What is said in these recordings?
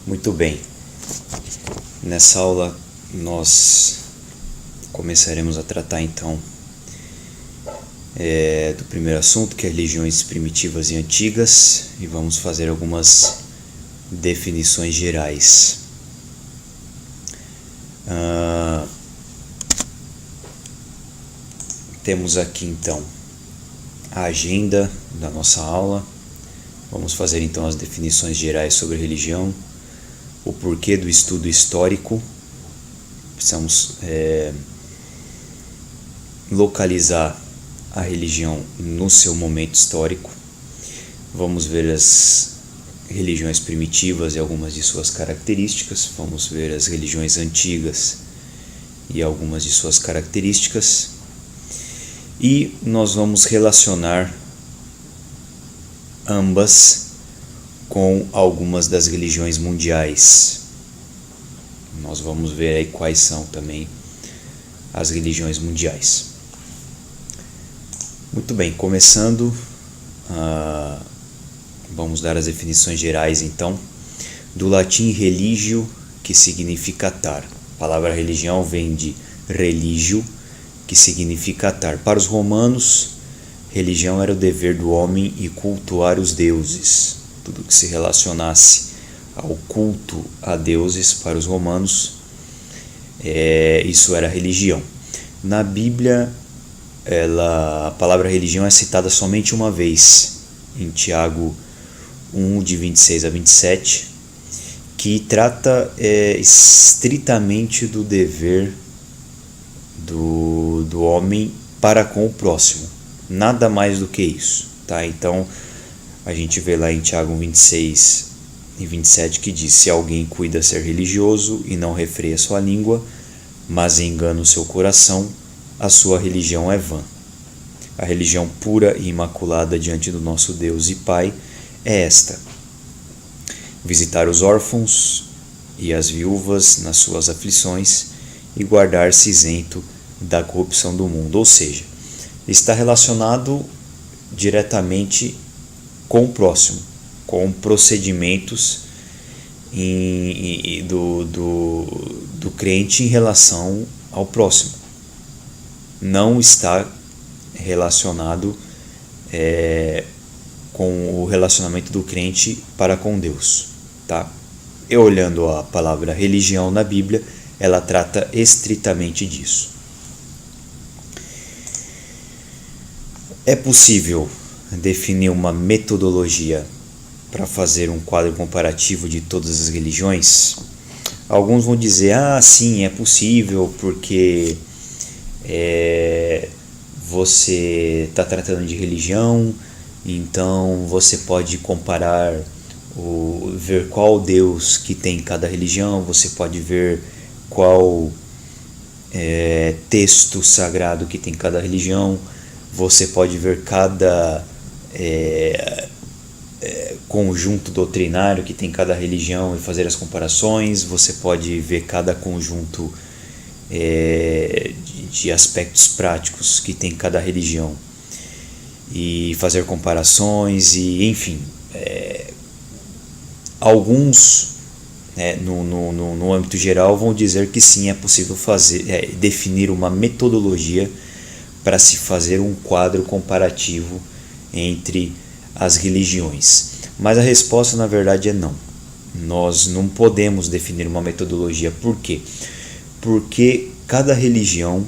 Muito bem. Nessa aula nós começaremos a tratar então do primeiro assunto, que é religiões primitivas e antigas, e vamos fazer algumas definições gerais. Temos aqui então a agenda da nossa aula. Vamos fazer então as definições gerais sobre religião, o porquê do estudo histórico. Precisamos localizar a religião no seu momento histórico. Vamos ver as religiões primitivas e algumas de suas características. Vamos ver as religiões antigas e algumas de suas características. E nós vamos relacionar ambas com algumas das religiões mundiais. Nós vamos ver aí quais são também as religiões mundiais. Muito bem, começando, vamos dar as definições gerais então. Do latim religio, que significa atar. A palavra religião vem de religio, que significa atar. Para os romanos, religião era o dever do homem e cultuar os deuses. Tudo que se relacionasse ao culto a deuses para os romanos, isso era religião. Na Bíblia, a palavra religião é citada somente uma vez, em Tiago 1, de 26 a 27, que trata estritamente do dever do homem para com o próximo. Nada mais do que isso, tá? Então, a gente vê lá em Tiago 26 e 27 que diz: se alguém cuida ser religioso e não refreia sua língua, mas engana o seu coração, a sua religião é vã. A religião pura e imaculada diante do nosso Deus e Pai é esta: visitar os órfãos e as viúvas nas suas aflições e guardar-se isento da corrupção do mundo. Ou seja, está relacionado diretamente com o próximo, com procedimentos do crente em relação ao próximo. Não está relacionado com o relacionamento do crente para com Deus, tá? E olhando a palavra religião na Bíblia, ela trata estritamente disso. É possível definir uma metodologia para fazer um quadro comparativo de todas as religiões? Alguns vão dizer: sim, é possível, porque você está tratando de religião, então você pode comparar, ver qual Deus que tem cada religião, você pode ver qual texto sagrado que tem cada religião, você pode ver cada conjunto doutrinário que tem cada religião e fazer as comparações, você pode ver cada conjunto de aspectos práticos que tem cada religião e fazer comparações, e enfim, alguns no âmbito geral vão dizer que sim, é possível definir uma metodologia para se fazer um quadro comparativo entre as religiões. Mas a resposta, na verdade, é não. Nós não podemos definir uma metodologia. Por quê? Porque cada religião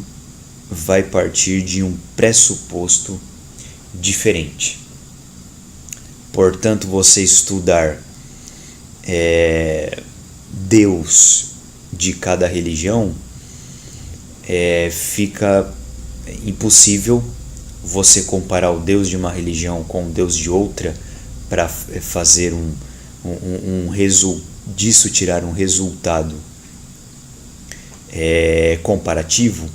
vai partir de um pressuposto diferente. Portanto, você estudar Deus de cada religião, fica impossível você comparar o Deus de uma religião com o Deus de outra para fazer disso tirar um resultado comparativo,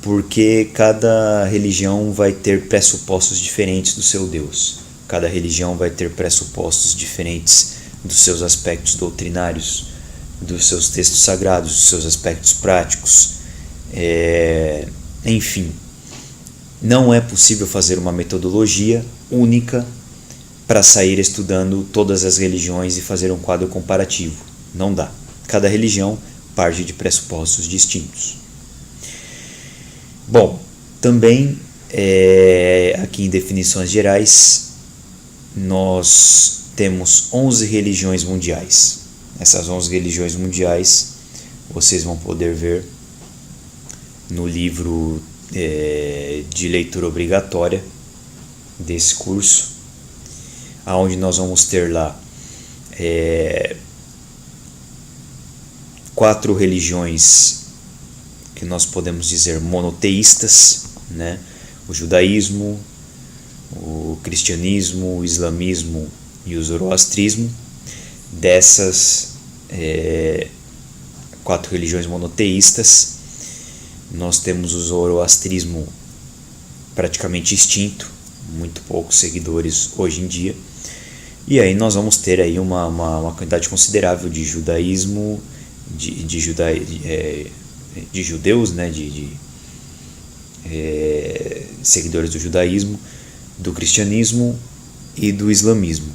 porque cada religião vai ter pressupostos diferentes do seu Deus. Cada religião vai ter pressupostos diferentes dos seus aspectos doutrinários, dos seus textos sagrados, dos seus aspectos práticos. Enfim, não é possível fazer uma metodologia única para sair estudando todas as religiões e fazer um quadro comparativo. Não dá. Cada religião parte de pressupostos distintos. Bom, também aqui em definições gerais, nós temos 11 religiões mundiais. Essas 11 religiões mundiais vocês vão poder ver no livro de leitura obrigatória desse curso, aonde nós vamos ter lá 4 religiões que nós podemos dizer monoteístas, né? O judaísmo, o cristianismo, o islamismo e o zoroastrismo. Dessas 4 religiões monoteístas, nós temos o zoroastrismo praticamente extinto, muito poucos seguidores hoje em dia, e aí nós vamos ter aí uma quantidade considerável de judaísmo, de judeus, né, seguidores do judaísmo, do cristianismo e do islamismo.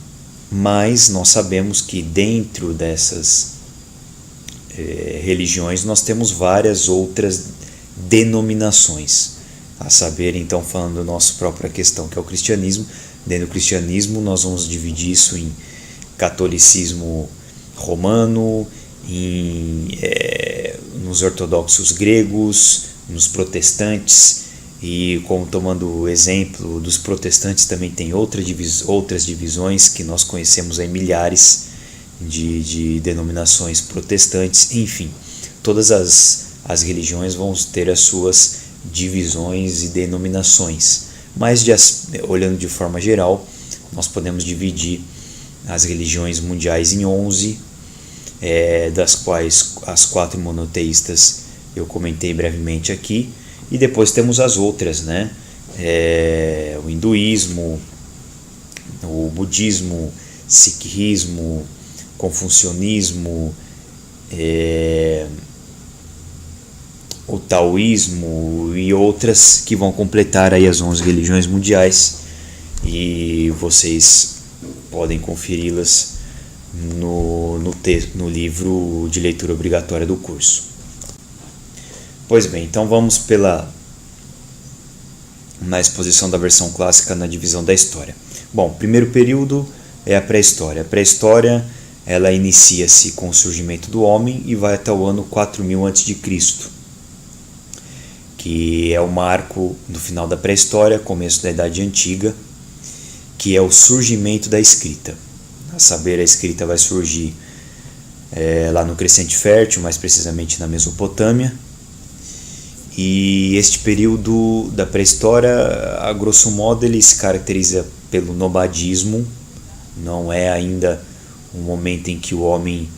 Mas nós sabemos que dentro dessas religiões nós temos várias outras denominações, a saber, então, falando da nossa própria questão, que é o cristianismo. Dentro do cristianismo nós vamos dividir isso em catolicismo romano, nos ortodoxos gregos, nos protestantes, e como tomando o exemplo dos protestantes, também tem outras divisões que nós conhecemos aí, milhares de denominações protestantes. Enfim, todas as religiões vão ter as suas divisões e denominações, mas olhando de forma geral, nós podemos dividir as religiões mundiais em 11, das quais as 4 monoteístas eu comentei brevemente aqui, e depois temos as outras, né? O hinduísmo, o budismo, sikhismo, confucionismo, o taoísmo e outras que vão completar aí as 11 religiões mundiais, e vocês podem conferi-las no livro de leitura obrigatória do curso. Pois bem, então vamos na exposição da versão clássica na divisão da história. Bom, primeiro período é a pré-história. A pré-história, ela inicia-se com o surgimento do homem e vai até o ano 4000 a.C., que é o marco do final da pré-história, começo da Idade Antiga, que é o surgimento da escrita. A saber, a escrita vai surgir lá no Crescente Fértil, mais precisamente na Mesopotâmia. E este período da pré-história, a grosso modo, ele se caracteriza pelo nomadismo. Não é ainda um momento em que o homem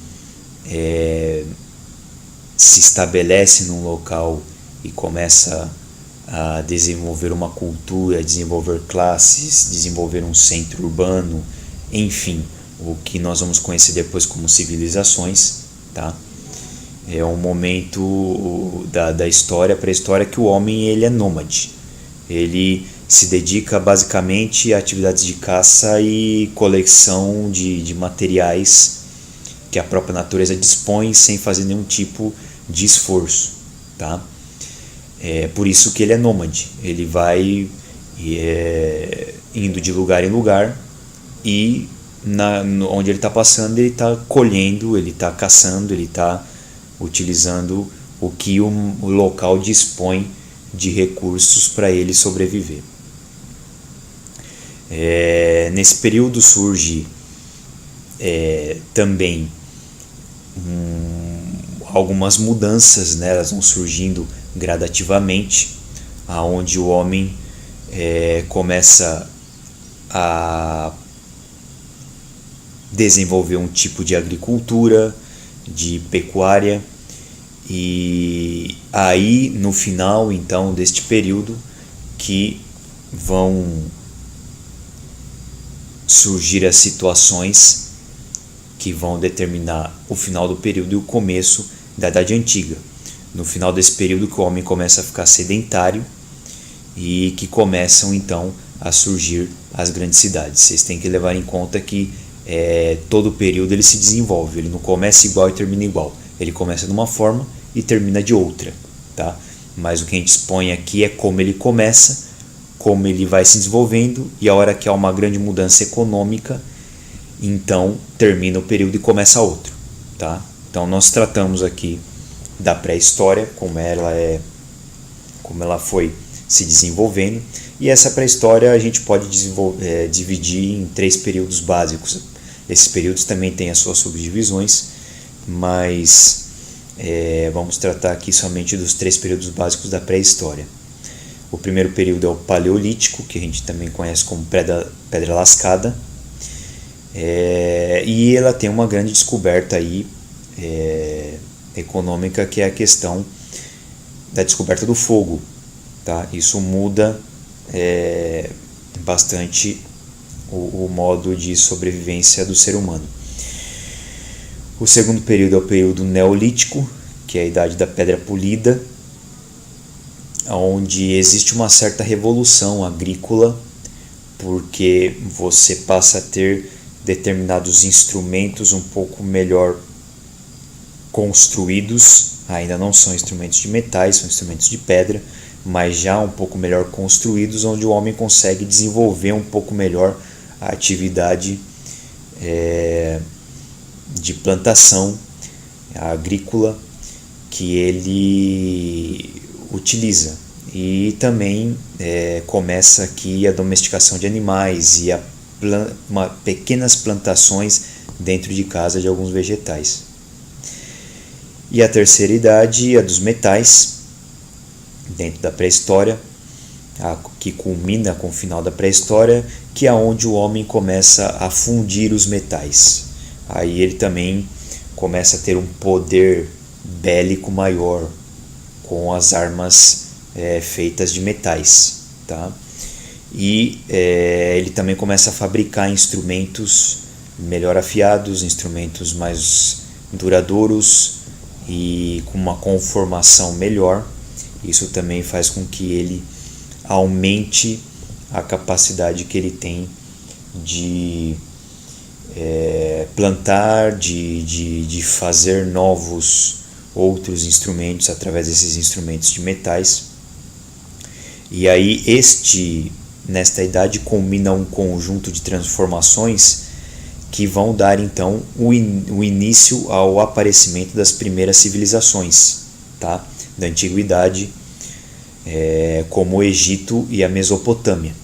se estabelece num local e começa a desenvolver uma cultura, desenvolver classes, desenvolver um centro urbano, enfim, o que nós vamos conhecer depois como civilizações, tá? É um momento da história, pré-história, que o homem ele é nômade. Ele se dedica basicamente a atividades de caça e coleção de materiais que a própria natureza dispõe sem fazer nenhum tipo de esforço, tá? É por isso que ele é nômade. Ele vai indo de lugar em lugar, e onde ele está passando, ele está colhendo, ele está caçando, ele está utilizando o que o local dispõe de recursos para ele sobreviver. Nesse período surge também algumas mudanças, né? Elas vão surgindo gradativamente, aonde o homem começa a desenvolver um tipo de agricultura, de pecuária, e aí no final então deste período que vão surgir as situações que vão determinar o final do período e o começo da Idade Antiga. No final desse período que o homem começa a ficar sedentário e que começam então a surgir as grandes cidades. Vocês têm que levar em conta que todo período ele se desenvolve, ele não começa igual e termina igual, ele começa de uma forma e termina de outra, tá? Mas o que a gente expõe aqui é como ele começa, como ele vai se desenvolvendo, e a hora que há uma grande mudança econômica, então termina o período e começa outro, tá? Então nós tratamos aqui da pré-história, como ela foi se desenvolvendo, e essa pré-história a gente pode dividir em 3 períodos básicos. Esses períodos também têm as suas subdivisões, mas vamos tratar aqui somente dos 3 períodos básicos da pré-história. O primeiro período é o Paleolítico, que a gente também conhece como Pedra Lascada, e ela tem uma grande descoberta aí, econômica, que é a questão da descoberta do fogo, tá? Isso muda bastante o modo de sobrevivência do ser humano. O segundo período é o período Neolítico, que é a idade da pedra polida, onde existe uma certa revolução agrícola, porque você passa a ter determinados instrumentos um pouco melhor construídos. Ainda não são instrumentos de metais, são instrumentos de pedra, mas já um pouco melhor construídos, onde o homem consegue desenvolver um pouco melhor a atividade de plantação agrícola que ele utiliza. E também começa aqui a domesticação de animais e pequenas plantações dentro de casa de alguns vegetais. E a terceira idade, a dos metais, dentro da pré-história, que culmina com o final da pré-história, que é onde o homem começa a fundir os metais. Aí ele também começa a ter um poder bélico maior com as armas feitas de metais, tá? E ele também começa a fabricar instrumentos melhor afiados, instrumentos mais duradouros e com uma conformação melhor. Isso também faz com que ele aumente a capacidade que ele tem de plantar, de fazer outros instrumentos através desses instrumentos de metais. E aí nesta idade culmina um conjunto de transformações que vão dar então o início ao aparecimento das primeiras civilizações, tá? Da antiguidade, como o Egito e a Mesopotâmia.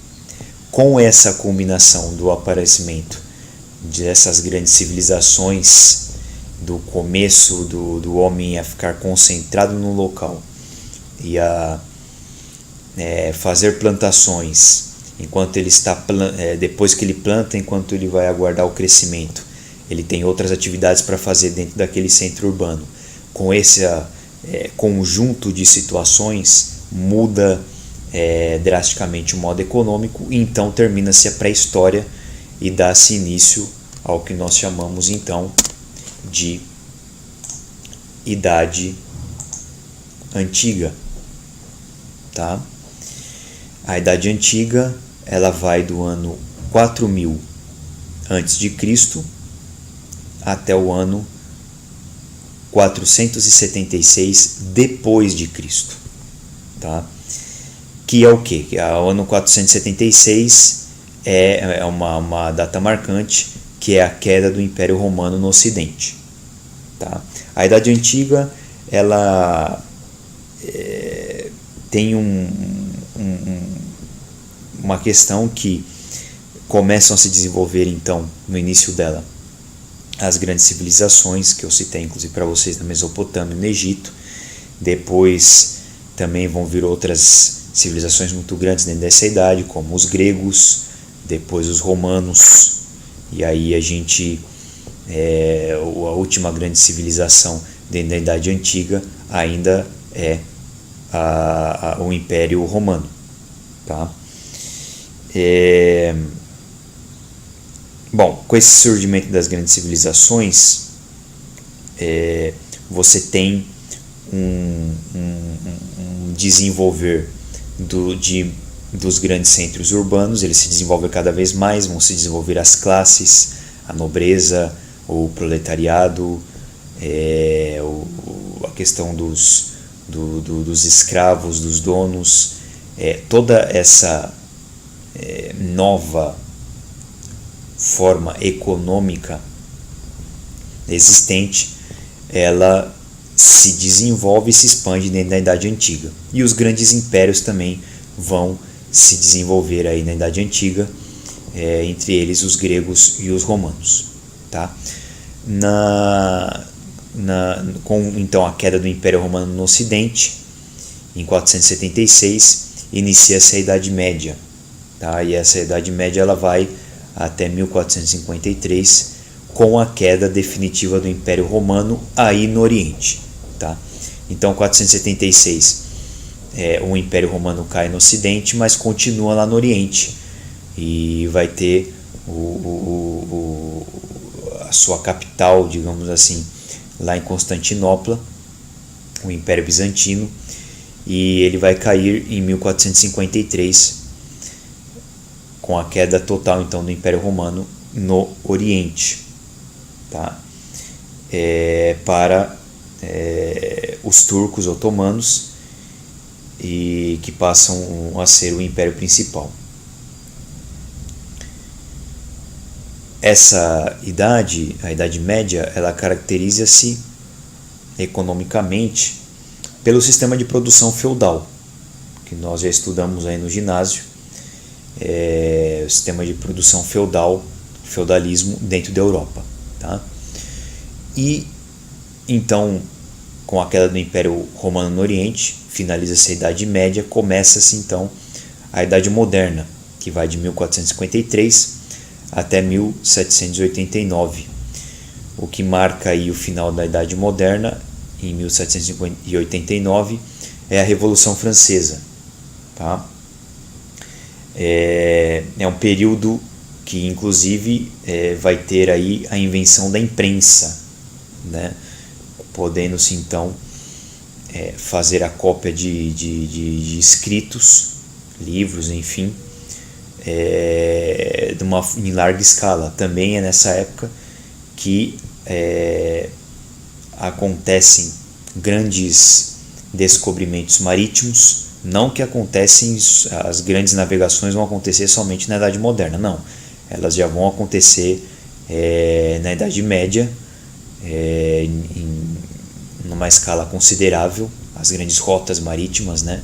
Com essa culminação do aparecimento dessas grandes civilizações, do começo do homem a ficar concentrado no local e a fazer plantações, enquanto ele está depois que ele planta, enquanto ele vai aguardar o crescimento, ele tem outras atividades para fazer dentro daquele centro urbano. Com esse conjunto de situações, muda drasticamente o modo econômico, e então termina-se a pré-história e dá-se início ao que nós chamamos então de Idade Antiga, tá? A Idade Antiga, ela vai do ano 4000 a.C. até o ano 476 depois de Cristo, tá? Que é o quê? O ano 476 é uma data marcante, que é a queda do Império Romano no Ocidente, tá? A Idade Antiga, ela tem uma questão que começam a se desenvolver então no início dela as grandes civilizações que eu citei inclusive para vocês na Mesopotâmia e no Egito. Depois também vão vir outras civilizações muito grandes dentro dessa idade, como os gregos, depois os romanos, e aí a última grande civilização dentro da Idade Antiga ainda é o Império Romano, tá? Bom, com esse surgimento das grandes civilizações, você tem um desenvolver de dos grandes centros urbanos, ele se desenvolve cada vez mais, vão se desenvolver as classes, a nobreza, o proletariado, a questão dos escravos, dos donos, toda essa nova forma econômica existente, ela se desenvolve e se expande dentro da Idade Antiga. E os grandes impérios também vão se desenvolver aí na Idade Antiga, entre eles os gregos e os romanos. Tá? Com então a queda do Império Romano no Ocidente, em 476, inicia-se a Idade Média. Tá? E essa Idade Média ela vai até 1453, com a queda definitiva do Império Romano aí no Oriente. Tá? Então, 476, o Império Romano cai no Ocidente, mas continua lá no Oriente e vai ter a sua capital, digamos assim, lá em Constantinopla, o Império Bizantino, e ele vai cair em 1453, com a queda total então do Império Romano no Oriente, tá? Para os turcos otomanos, e que passam a ser o império principal. Essa idade, a Idade Média, ela caracteriza-se economicamente pelo sistema de produção feudal, que nós já estudamos aí no ginásio, o sistema de produção feudal, feudalismo dentro da Europa. Tá? E então, com a queda do Império Romano no Oriente, finaliza-se a Idade Média, começa-se então a Idade Moderna, que vai de 1453 até 1789. O que marca aí o final da Idade Moderna, em 1789, é a Revolução Francesa. Tá? É um período que inclusive vai ter aí a invenção da imprensa, né? Podendo-se então fazer a cópia de escritos, livros, enfim, em larga escala. Também é nessa época que acontecem grandes descobrimentos marítimos. Não que as grandes navegações vão acontecer somente na Idade Moderna, não. Elas já vão acontecer na Idade Média, numa escala considerável, as grandes rotas marítimas, né?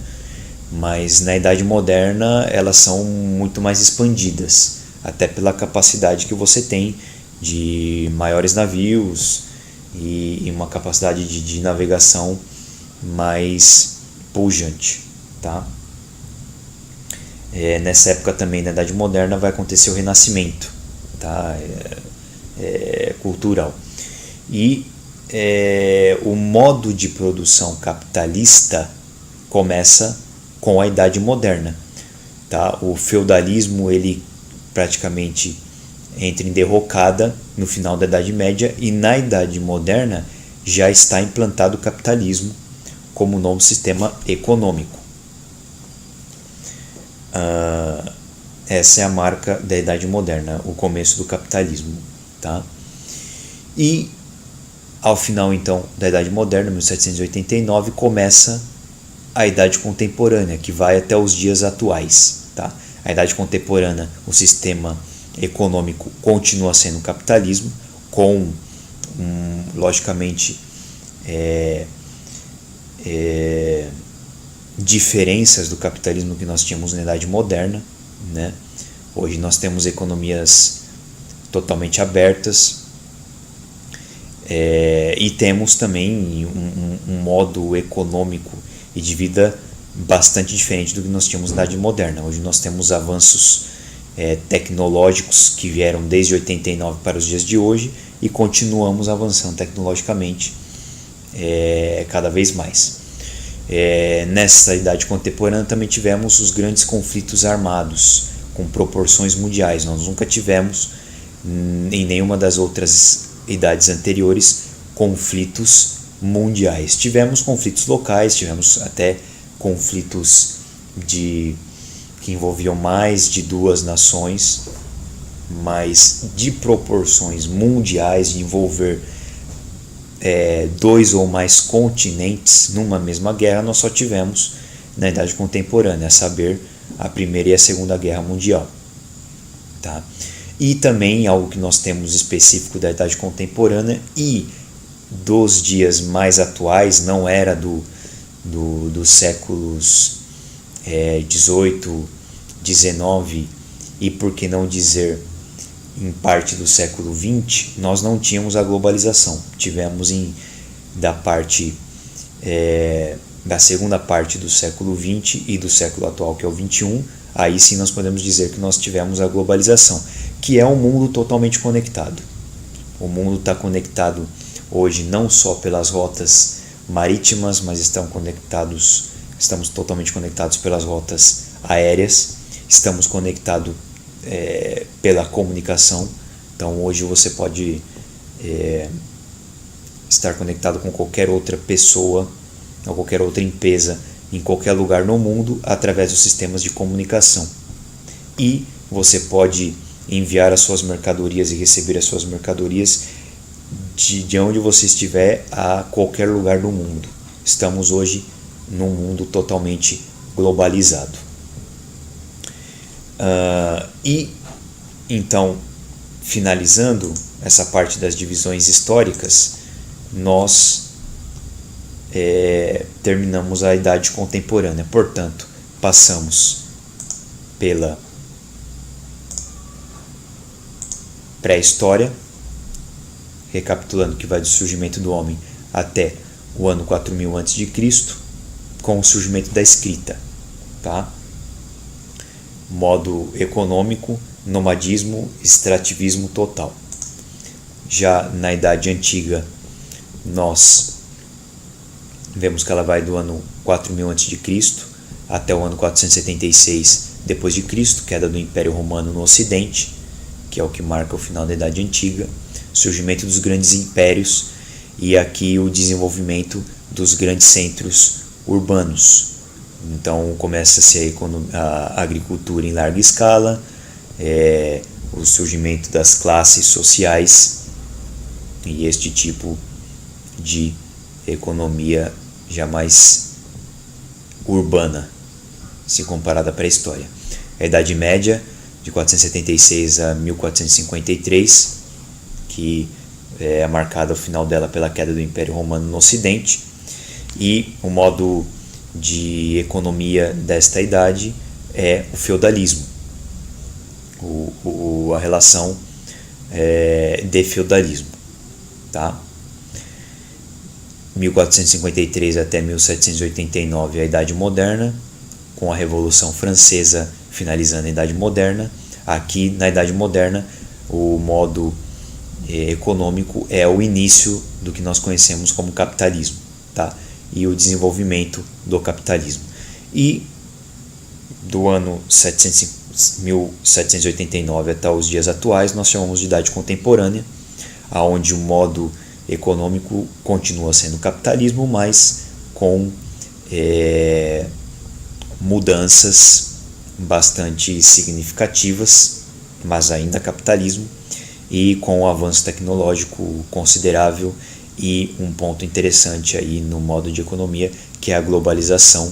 Mas na Idade Moderna elas são muito mais expandidas, até pela capacidade que você tem de maiores navios e uma capacidade de navegação mais pujante. Tá? Nessa época também, na Idade Moderna, vai acontecer o Renascimento, tá? Cultural. E o modo de produção capitalista começa com a Idade Moderna. Tá? O feudalismo ele praticamente entra em derrocada no final da Idade Média, e na Idade Moderna já está implantado o capitalismo como novo sistema econômico. Essa é a marca da Idade Moderna, o começo do capitalismo. Tá? E ao final então da Idade Moderna, 1789, começa a Idade Contemporânea, que vai até os dias atuais. Tá? A Idade Contemporânea, o sistema econômico continua sendo o capitalismo, com logicamente diferenças do capitalismo que nós tínhamos na Idade Moderna, né? Hoje nós temos economias totalmente abertas, e temos também um modo econômico e de vida bastante diferente do que nós tínhamos na Idade Moderna. Hoje nós temos avanços tecnológicos que vieram desde 89 para os dias de hoje, e continuamos avançando tecnologicamente cada vez mais. Nessa Idade Contemporânea também tivemos os grandes conflitos armados com proporções mundiais. Nós nunca tivemos em nenhuma das outras idades anteriores conflitos mundiais. Tivemos conflitos locais, tivemos até conflitos que envolviam mais de 2 nações, mas de proporções mundiais, de envolver 2 ou mais continentes numa mesma guerra, nós só tivemos na Idade Contemporânea, a saber, a Primeira e a Segunda Guerra Mundial. Tá? E também algo que nós temos específico da Idade Contemporânea e dos dias mais atuais, não era dos séculos 18, 19 e, por que não dizer, em parte do século 20, nós não tínhamos a globalização. Tivemos da segunda parte do século 20 e do século atual, que é o 21, aí sim nós podemos dizer que nós tivemos a globalização, que é um mundo totalmente conectado. O mundo está conectado hoje não só pelas rotas marítimas, mas estamos totalmente conectados pelas rotas aéreas, estamos conectados pela comunicação. Então hoje você pode estar conectado com qualquer outra pessoa ou qualquer outra empresa em qualquer lugar no mundo através dos sistemas de comunicação. E você pode enviar as suas mercadorias e receber as suas mercadorias de onde você estiver a qualquer lugar do mundo. Estamos hoje num mundo totalmente globalizado. E então, finalizando essa parte das divisões históricas, nós terminamos a Idade Contemporânea. Portanto, passamos pela pré-história, recapitulando, que vai do surgimento do homem até o ano 4000 a.C., com o surgimento da escrita. Tá? Modo econômico, nomadismo, extrativismo total. Já na Idade Antiga, nós vemos que ela vai do ano 4000 a.C. até o ano 476 depois de Cristo, queda do Império Romano no Ocidente, que é o que marca o final da Idade Antiga, surgimento dos grandes impérios e aqui o desenvolvimento dos grandes centros urbanos. Então começa-se a agricultura em larga escala, o surgimento das classes sociais e este tipo de economia já mais urbana, se comparada à pré-história. A Idade Média, de 476 a 1453, que é marcada ao final dela pela queda do Império Romano no Ocidente, e o modo de economia desta idade é o feudalismo, a relação de feudalismo. Tá? 1453 até 1789 a Idade Moderna, com a Revolução Francesa finalizando a Idade Moderna. Aqui na Idade Moderna o modo econômico é o início do que nós conhecemos como capitalismo, tá? E o desenvolvimento do capitalismo. E do ano 1789 até os dias atuais nós chamamos de Idade Contemporânea, onde o modo econômico continua sendo capitalismo, mas com mudanças bastante significativas, mas ainda capitalismo, e com um avanço tecnológico considerável e um ponto interessante aí no modo de economia, que é a globalização,